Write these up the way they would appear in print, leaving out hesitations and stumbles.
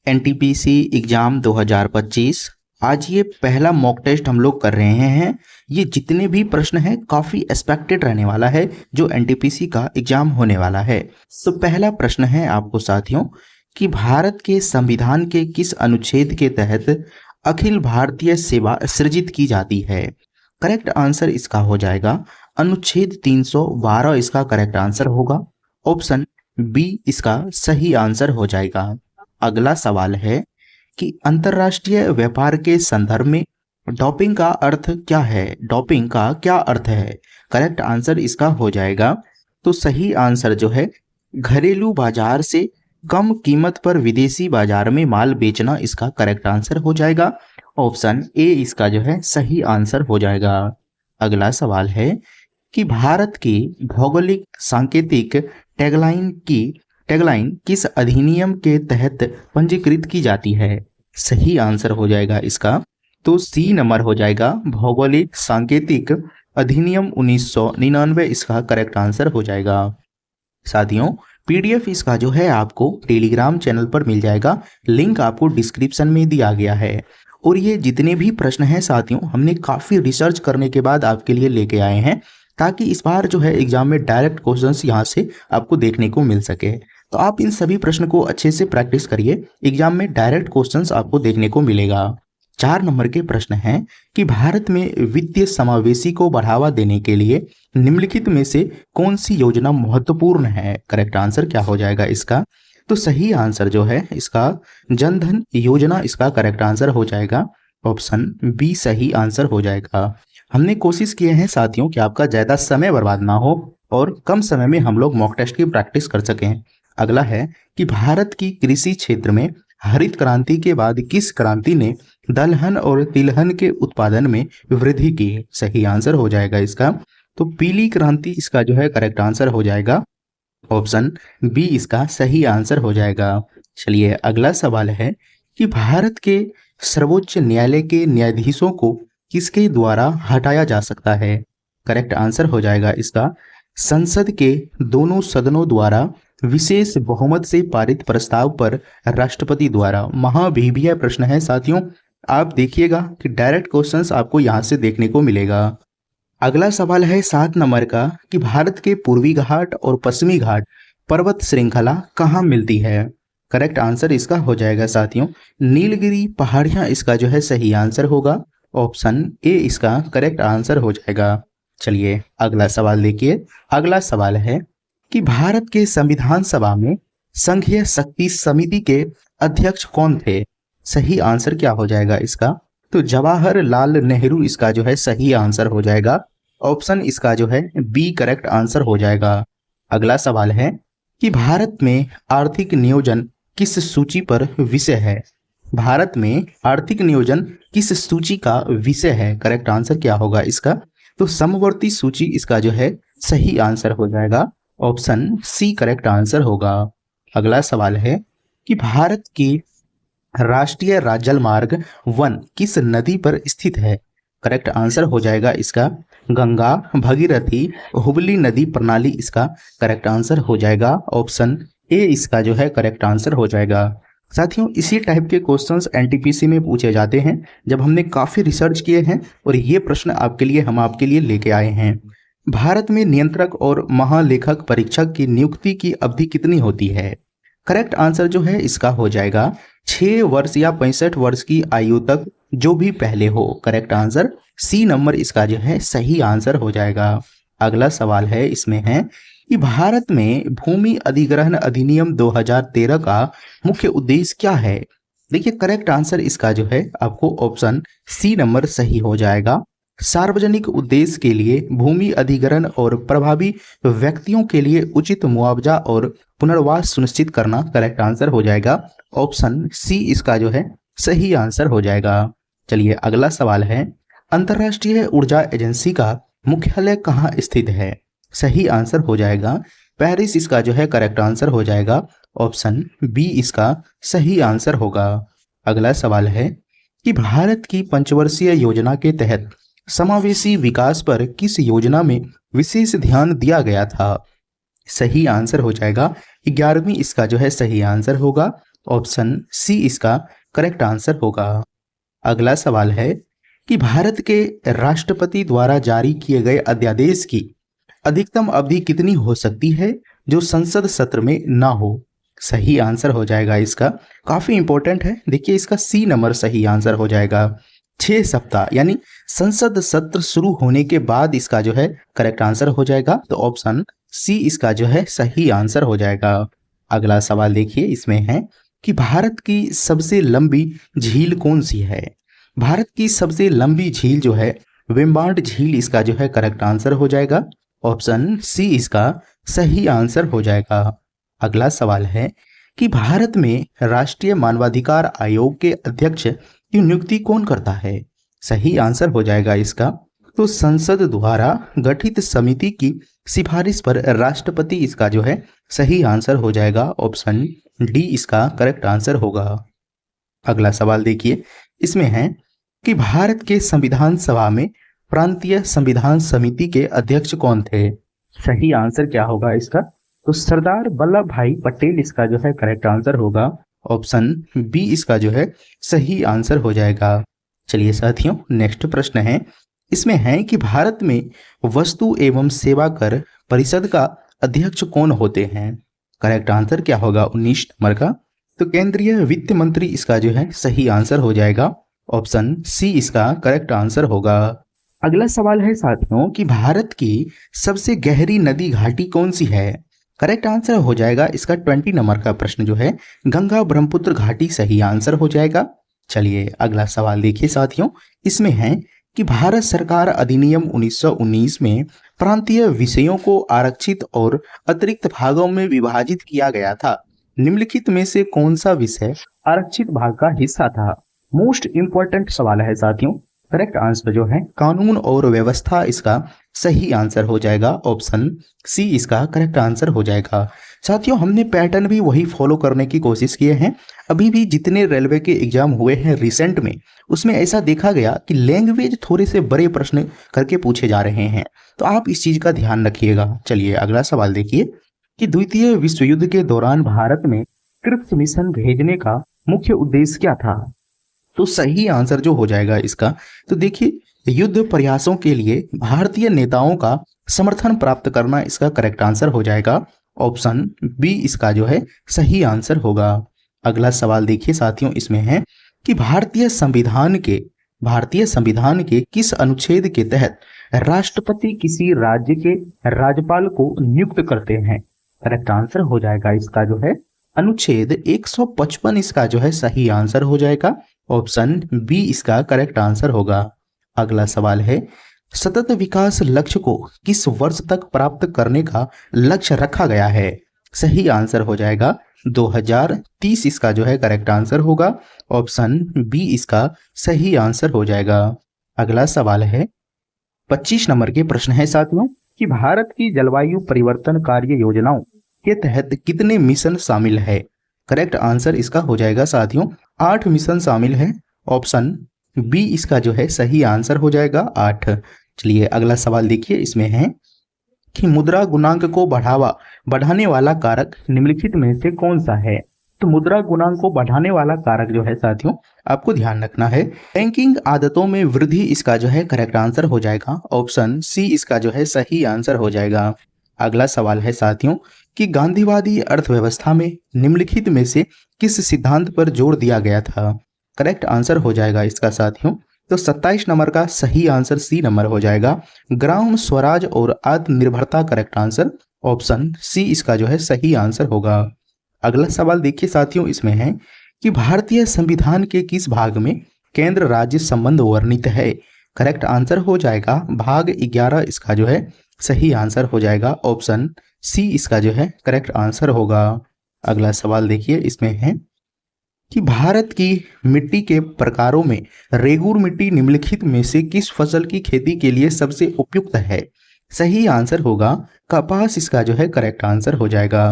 NTPC exam 2025। आज ये पहला मॉक टेस्ट हम लोग कर रहे हैं। ये जितने भी प्रश्न हैं काफ़ी एक्सपेक्टेड रहने वाला है जो एनटीपीसी का एग्जाम होने वाला है। तो पहला प्रश्न है आपको साथियों कि भारत के संविधान के किस अनुच्छेद के तहत अखिल भारतीय सेवा सृजित की जाती है। करेक्ट आंसर इसका हो जाएगा अनुच्छेद 312 इसका करेक्ट आंसर होगा। ऑप्शन बी इसका सही आंसर हो जाएगा। अगला सवाल है कि अंतर्राष्ट्रीय व्यापार के संदर्भ में डोपिंग का अर्थ क्या है। डोपिंग का क्या अर्थ है। करेक्ट आंसर इसका हो जाएगा तो सही आंसर जो है घरेलू बाजार से कम कीमत पर विदेशी बाजार में माल बेचना इसका करेक्ट आंसर हो जाएगा। ऑप्शन ए इसका जो है सही आंसर हो जाएगा। अगला सवाल है कि भारत की भौगोलिक सांकेतिक टैगलाइन किस अधिनियम के तहत पंजीकृत की जाती है। सही आंसर हो जाएगा इसका तो सी नंबर हो जाएगा भौगोलिक सांकेतिक अधिनियम 1999 इसका करेक्ट आंसर हो जाएगा। साथियों पीडीएफ इसका जो है आपको टेलीग्राम चैनल पर मिल जाएगा, लिंक आपको डिस्क्रिप्शन में दिया गया है। और ये जितने भी प्रश्न हैं साथियों हमने काफ़ी रिसर्च करने के बाद आपके लिए लेके आए हैं ताकि इस बार जो है एग्जाम में डायरेक्ट क्वेश्चंस यहाँ से आपको देखने को मिल सके। तो आप इन सभी प्रश्न को अच्छे से प्रैक्टिस करिए, एग्जाम में डायरेक्ट क्वेश्चंस आपको देखने को मिलेगा। 4 नंबर के प्रश्न हैं कि भारत में वित्तीय समावेशी को बढ़ावा देने के लिए निम्नलिखित में से कौन सी योजना महत्वपूर्ण है। करेक्ट आंसर क्या हो जाएगा इसका तो सही आंसर जो है इसका जनधन योजना इसका करेक्ट आंसर हो जाएगा। ऑप्शन बी सही आंसर हो जाएगा। हमने कोशिश किए हैं साथियों कि आपका ज़्यादा समय बर्बाद ना हो और कम समय में हम लोग मॉक टेस्ट की प्रैक्टिस कर सकें। अगला है कि भारत की कृषि क्षेत्र में हरित क्रांति के बाद किस क्रांति ने दलहन और तिलहन के उत्पादन में वृद्धि की। सही आंसर हो जाएगा इसका तो पीली क्रांति इसका जो है करेक्ट आंसर हो जाएगा। ऑप्शन बी इसका सही आंसर हो जाएगा। चलिए अगला सवाल है कि भारत के सर्वोच्च न्यायालय के न्यायाधीशों को किसके द्वारा हटाया जा सकता है। करेक्ट आंसर हो जाएगा इसका संसद के दोनों सदनों द्वारा विशेष बहुमत से पारित प्रस्ताव पर राष्ट्रपति द्वारा। महाभिभिया प्रश्न है साथियों, आप देखिएगा कि डायरेक्ट क्वेश्चंस आपको यहाँ से देखने को मिलेगा। अगला सवाल है 7 नंबर का कि भारत के पूर्वी घाट और पश्चिमी घाट पर्वत श्रृंखला कहाँ मिलती है। करेक्ट आंसर इसका हो जाएगा साथियों नीलगिरी पहाड़ियाँ इसका जो है सही आंसर होगा। ऑप्शन ए इसका करेक्ट आंसर हो जाएगा। चलिए अगला सवाल देखिए। अगला सवाल है कि भारत के संविधान सभा में संघीय शक्ति समिति के अध्यक्ष कौन थे। सही आंसर क्या हो जाएगा इसका तो जवाहरलाल नेहरू इसका जो है सही आंसर हो जाएगा। ऑप्शन इसका जो है बी करेक्ट आंसर हो जाएगा। अगला सवाल है कि भारत में आर्थिक नियोजन किस सूची पर विषय है। भारत में आर्थिक नियोजन किस सूची का विषय है। करेक्ट आंसर क्या होगा इसका तो समवर्ती सूची इसका जो है सही आंसर हो जाएगा। ऑप्शन सी करेक्ट आंसर होगा। अगला सवाल है कि भारत की राष्ट्रीय जलमार्ग 1 किस नदी पर स्थित है। करेक्ट आंसर हो जाएगा इसका गंगा भगीरथी हुबली नदी प्रणाली इसका करेक्ट आंसर हो जाएगा। ऑप्शन ए इसका जो है करेक्ट आंसर हो जाएगा। साथियों इसी टाइप के क्वेश्चंस एनटीपीसी में पूछे जाते हैं जब हमने काफ़ी रिसर्च किए हैं और ये प्रश्न हम आपके लिए लेके आए हैं। भारत में नियंत्रक और महालेखक परीक्षक की नियुक्ति की अवधि कितनी होती है। करेक्ट आंसर जो है इसका हो जाएगा 6 वर्ष या 65 वर्ष की आयु तक जो भी पहले हो। करेक्ट आंसर सी नंबर इसका जो है सही आंसर हो जाएगा। अगला सवाल है इसमें है कि भारत में भूमि अधिग्रहण अधिनियम 2013 का मुख्य उद्देश्य क्या है। देखिए करेक्ट आंसर इसका जो है आपको ऑप्शन सी नंबर सही हो जाएगा। सार्वजनिक उद्देश्य के लिए भूमि अधिग्रहण और प्रभावी व्यक्तियों के लिए उचित मुआवजा और पुनर्वास सुनिश्चित करना करेक्ट आंसर हो जाएगा। ऑप्शन सी इसका जो है सही आंसर हो जाएगा। चलिए अगला सवाल है अंतर्राष्ट्रीय ऊर्जा एजेंसी का मुख्यालय कहाँ स्थित है। सही आंसर हो जाएगा पेरिस इसका जो है करेक्ट आंसर हो जाएगा। ऑप्शन बी इसका सही आंसर होगा। अगला सवाल है कि भारत की पंचवर्षीय योजना के तहत समावेशी विकास पर किस योजना में विशेष ध्यान दिया गया था। सही आंसर हो जाएगा 11वीं इसका जो है सही आंसर होगा। ऑप्शन सी इसका करेक्ट आंसर होगा। अगला सवाल है कि भारत के राष्ट्रपति द्वारा जारी किए गए अध्यादेश की अधिकतम अवधि कितनी हो सकती है जो संसद सत्र में ना हो। सही आंसर हो जाएगा इसका, काफी इंपॉर्टेंट है, देखिए इसका सी नंबर सही आंसर हो जाएगा। 6 सप्ताह, यानी संसद सत्र शुरू होने के बाद इसका जो है करेक्ट आंसर हो जाएगा। तो ऑप्शन सी इसका जो है सही आंसर हो जाएगा। अगला सवाल देखिए, इसमें है कि भारत की सबसे लंबी झील कौन सी है। भारत की सबसे लंबी झील जो है वेम्बार्ड झील इसका जो है करेक्ट आंसर हो जाएगा। ऑप्शन सी इसका सही आंसर हो जाएगा। अगला सवाल है कि भारत में राष्ट्रीय मानवाधिकार आयोग के अध्यक्ष की नियुक्ति कौन करता है। सही आंसर हो जाएगा इसका, तो संसद द्वारा गठित समिति की सिफारिश पर राष्ट्रपति इसका जो है सही आंसर हो जाएगा। ऑप्शन डी इसका करेक्ट आंसर होगा। अगला सवाल देखिए, इसमें है कि भारत के संविधान सभा में प्रांतीय संविधान समिति के अध्यक्ष कौन थे। सही आंसर क्या होगा इसका, तो सरदार वल्लभ भाई पटेल इसका जो है करेक्ट आंसर होगा। ऑप्शन बी इसका जो है सही आंसर हो जाएगा। चलिए साथियों, नेक्स्ट प्रश्न है, इसमें है कि भारत में वस्तु एवं सेवा कर परिषद का अध्यक्ष कौन होते हैं। करेक्ट आंसर क्या होगा 19 नंबर का, तो केंद्रीय वित्त मंत्री इसका जो है सही आंसर हो जाएगा। ऑप्शन सी इसका करेक्ट आंसर होगा। अगला सवाल है साथियों कि भारत की सबसे गहरी नदी घाटी कौन सी है। करेक्ट आंसर हो जाएगा इसका 20 नंबर का प्रश्न जो है गंगा ब्रह्मपुत्र घाटी सही आंसर हो जाएगा। चलिए अगला सवाल देखिए साथियों, इसमें है कि भारत सरकार अधिनियम 1919 में प्रांतीय विषयों को आरक्षित और अतिरिक्त भागों में विभाजित किया गया था। निम्नलिखित में से कौन सा विषय आरक्षित भाग का हिस्सा था। मोस्ट इंपॉर्टेंट सवाल है साथियों। करेक्ट आंसर जो है कानून और व्यवस्था इसका सही आंसर हो जाएगा। ऑप्शन सी इसका करेक्ट आंसर हो जाएगा। साथियों, हमने पैटर्न भी वही फॉलो करने की कोशिश किए हैं। अभी भी जितने रेलवे के एग्जाम हुए हैं रिसेंट में, उसमें ऐसा देखा गया कि लैंग्वेज थोड़े से बड़े प्रश्न करके पूछे जा रहे हैं, तो आप इस चीज का ध्यान रखिएगा। चलिए अगला सवाल देखिए कि द्वितीय विश्व युद्ध के दौरान भारत में क्रिप्स मिशन भेजने का मुख्य उद्देश्य क्या था। तो सही आंसर जो हो जाएगा इसका, तो देखिए युद्ध प्रयासों के लिए भारतीय नेताओं का समर्थन प्राप्त करना इसका करेक्ट आंसर हो जाएगा। ऑप्शन बी इसका जो है सही आंसर होगा। अगला सवाल देखिए साथियों, इसमें है कि भारतीय संविधान के किस अनुच्छेद के तहत राष्ट्रपति किसी राज्य के राज्यपाल को नियुक्त करते हैं। करेक्ट आंसर हो जाएगा इसका जो है अनुच्छेद 155 इसका जो है सही आंसर हो जाएगा। ऑप्शन बी इसका करेक्ट आंसर होगा। अगला सवाल है, सतत विकास लक्ष्य को किस वर्ष तक प्राप्त करने का लक्ष्य रखा गया है। सही आंसर हो जाएगा 2030 इसका जो है करेक्ट आंसर होगा। ऑप्शन बी इसका सही आंसर हो जाएगा। अगला सवाल है 25 नंबर के प्रश्न है साथियों कि भारत की जलवायु परिवर्तन कार्य योजनाओं के तहत कितने मिशन शामिल है। करेक्ट आंसर इसका हो जाएगा साथियों 8 मिशन शामिल है। ऑप्शन बी इसका जो है सही आंसर हो जाएगा 8। चलिए अगला सवाल देखिए, इसमें है कि मुद्रा गुणांक को बढ़ाने वाला कारक निम्नलिखित में से कौन सा है। तो मुद्रा गुणांक को बढ़ाने वाला कारक जो है साथियों आपको ध्यान रखना है बैंकिंग आदतों में वृद्धि इसका जो है करेक्ट आंसर हो जाएगा। ऑप्शन सी इसका जो है सही आंसर हो जाएगा। अगला सवाल है साथियों कि गांधीवादी अर्थव्यवस्था में निम्नलिखित में से किस सिद्धांत पर जोर दिया गया था। करेक्ट आंसर हो जाएगा इसका साथियों, तो 27 नंबर का सही आंसर सी नंबर हो जाएगा। ग्राम स्वराज और आत्मनिर्भरता करेक्ट आंसर। ऑप्शन सी इसका जो है सही आंसर होगा। अगला सवाल देखिए साथियों, इसमें है कि भारतीय संविधान के किस भाग में केंद्र राज्य संबंध वर्णित है। करेक्ट आंसर हो जाएगा भाग 11 इसका जो है सही आंसर हो जाएगा। ऑप्शन सी इसका जो है करेक्ट आंसर होगा। अगला सवाल देखिए, इसमें है कि भारत की मिट्टी के प्रकारों में रेगूर मिट्टी निम्नलिखित में से किस फसल की खेती के लिए सबसे उपयुक्त है। सही आंसर होगा कपास इसका जो है करेक्ट आंसर हो जाएगा।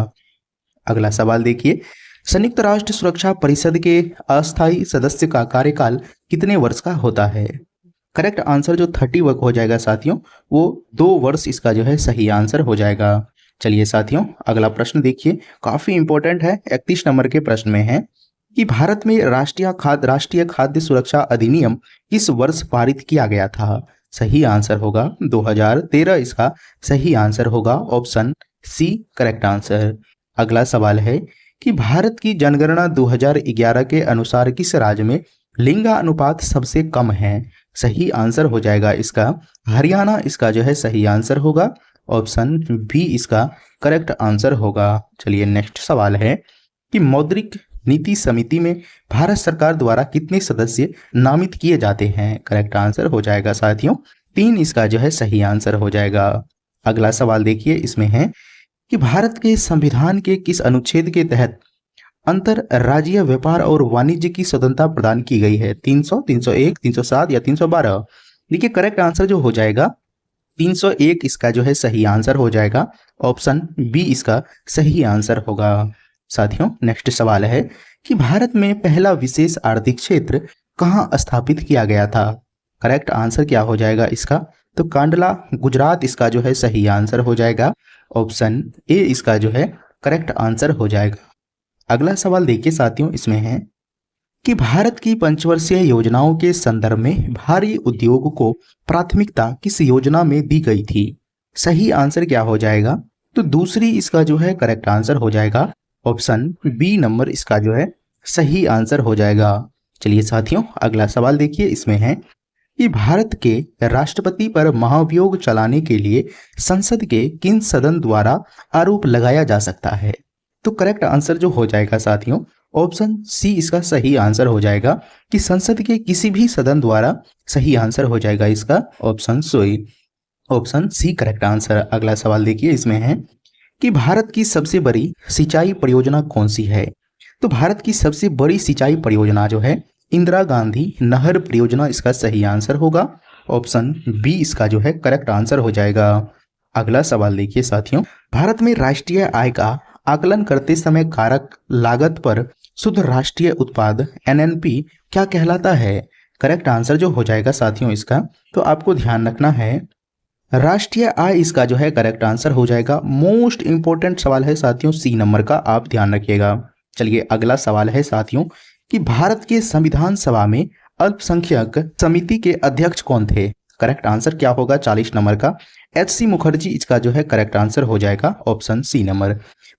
अगला सवाल देखिए, संयुक्त राष्ट्र सुरक्षा परिषद के अस्थायी सदस्य का कार्यकाल कितने वर्ष का होता है। करेक्ट आंसर जो 30 वर्ष हो जाएगा साथियों, वो 2 वर्ष इसका जो है सही आंसर हो जाएगा। चलिए साथियों अगला प्रश्न देखिए, काफी इंपॉर्टेंट है। 31 नंबर के प्रश्न में है कि भारत में राष्ट्रीय खाद्य सुरक्षा अधिनियम किस वर्ष पारित किया गया था? सही आंसर होगा 2013 इसका सही आंसर होगा ऑप्शन सी करेक्ट आंसर। अगला सवाल है कि भारत की जनगणना 2011 के अनुसार किस राज्य में लिंगानुपात सबसे कम है? सही आंसर हो जाएगा इसका हरियाणा इसका जो है सही आंसर होगा, ऑप्शन बी इसका करेक्ट आंसर होगा। चलिए नेक्स्ट सवाल है कि मौद्रिक नीति समिति में भारत सरकार द्वारा कितने सदस्य नामित किए जाते हैं? करेक्ट आंसर हो जाएगा साथियों 3 इसका जो है सही आंसर हो जाएगा। अगला सवाल देखिए इसमें है कि भारत के संविधान के किस अनुच्छेद के तहत अंतरराज्यीय व्यापार और वाणिज्य की स्वतंत्रता प्रदान की गई है? 300, 301, 307 या 312? देखिए करेक्ट आंसर जो हो जाएगा 301 इसका जो है सही आंसर हो जाएगा, ऑप्शन बी इसका सही आंसर होगा। साथियों नेक्स्ट सवाल है कि भारत में पहला विशेष आर्थिक क्षेत्र कहाँ स्थापित किया गया था? करेक्ट आंसर क्या हो जाएगा इसका? तो कांडला गुजरात इसका जो है सही आंसर हो जाएगा, ऑप्शन ए इसका जो है करेक्ट आंसर हो जाएगा। अगला सवाल देखिए साथियों इसमें है कि भारत की पंचवर्षीय योजनाओं के संदर्भ में भारी उद्योग को प्राथमिकता किस योजना में दी गई थी? सही आंसर क्या हो जाएगा? तो दूसरी इसका जो है करेक्ट आंसर हो जाएगा, ऑप्शन बी नंबर इसका जो है सही आंसर हो जाएगा। चलिए साथियों अगला सवाल देखिए इसमें है कि भारत के राष्ट्रपति पर महाभियोग चलाने के लिए संसद के किन सदन द्वारा आरोप लगाया जा सकता है? तो करेक्ट आंसर जो हो जाएगा साथियों ऑप्शन सी इसका सही आंसर हो जाएगा कि संसद के किसी भी सदन द्वारा सही आंसर हो जाएगा इसका ऑप्शन सी करेक्ट आंसर। अगला सवाल देखिए इसमें है कि भारत की सबसे बड़ी सिंचाई परियोजना कौन सी है? तो भारत की सबसे बड़ी सिंचाई परियोजना जो है इंदिरा गांधी नहर परियोजना इसका सही आंसर होगा, ऑप्शन बी इसका जो है करेक्ट आंसर हो जाएगा। अगला सवाल देखिए साथियों भारत में राष्ट्रीय आय का आकलन करते समय कारक लागत पर शुद्ध राष्ट्रीय उत्पाद एनएनपी क्या कहलाता है? करेक्ट आंसर जो हो जाएगा साथियों इसका तो आपको ध्यान रखना है राष्ट्रीय आय इसका जो है करेक्ट आंसर हो जाएगा। मोस्ट इंपोर्टेंट सवाल है साथियों सी नंबर का, आप ध्यान रखिएगा। चलिए अगला सवाल है साथियों कि भारत के संविधान सभा में अल्पसंख्यक समिति के अध्यक्ष कौन थे? करेक्ट आंसर क्या होगा 40 नंबर का एच.सी. मुखर्जी इसका जो है करेक्ट आंसर हो जाएगा, ऑप्शन सी नंबर।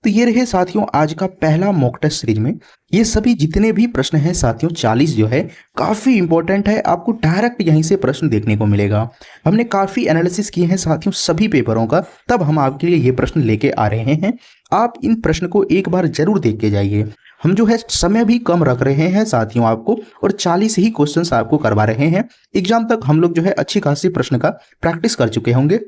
तो ये रहे साथियों आज का पहला मॉक टेस्ट सीरीज में ये सभी जितने भी प्रश्न हैं साथियों 40 जो है काफी इंपॉर्टेंट है, आपको डायरेक्ट यहीं से प्रश्न देखने को मिलेगा। हमने काफी एनालिसिस किए हैं साथियों सभी पेपरों का, तब हम आपके लिए ये प्रश्न लेके आ रहे हैं। आप इन प्रश्न को एक बार जरूर देख के जाइए। हम जो है समय भी कम रख रहे हैं साथियों आपको, और 40 ही क्वेश्चंस आपको करवा रहे हैं। एग्जाम तक हम लोग जो है अच्छी खासी प्रश्न का प्रैक्टिस कर चुके होंगे,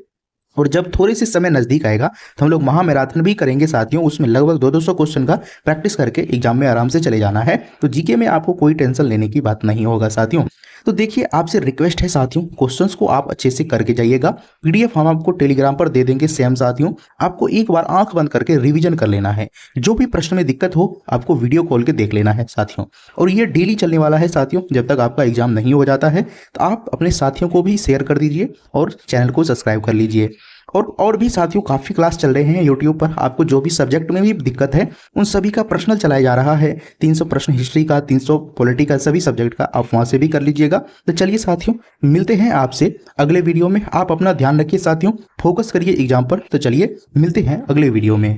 और जब थोड़े से समय नजदीक आएगा तो हम लोग महामैराथन भी करेंगे साथियों। उसमें लगभग 200 क्वेश्चन का प्रैक्टिस करके एग्जाम में आराम से चले जाना है। तो जीके में आपको कोई टेंशन लेने की बात नहीं होगा साथियों। तो देखिए आपसे रिक्वेस्ट है साथियों क्वेश्चंस को आप अच्छे से करके जाइएगा। पीडीएफ हम आपको टेलीग्राम पर दे देंगे सेम साथियों, आपको एक बार आंख बंद करके रिवीजन कर लेना है। जो भी प्रश्न में दिक्कत हो आपको वीडियो कॉल के देख लेना है साथियों, और ये डेली चलने वाला है साथियों जब तक आपका एग्जाम नहीं हो जाता है। तो आप अपने साथियों को भी शेयर कर दीजिए और चैनल को सब्सक्राइब कर लीजिए। और भी साथियों काफ़ी क्लास चल रहे हैं यूट्यूब पर, आपको जो भी सब्जेक्ट में भी दिक्कत है उन सभी का पर्सनल चलाया जा रहा है। 300 प्रश्न हिस्ट्री का, 300 पॉलिटिकल, सभी सब्जेक्ट का आप वहां से भी कर लीजिएगा। तो चलिए साथियों मिलते हैं आपसे अगले वीडियो में। आप अपना ध्यान रखिए साथियों, फोकस करिए एग्जाम पर। तो चलिए मिलते हैं अगले वीडियो में।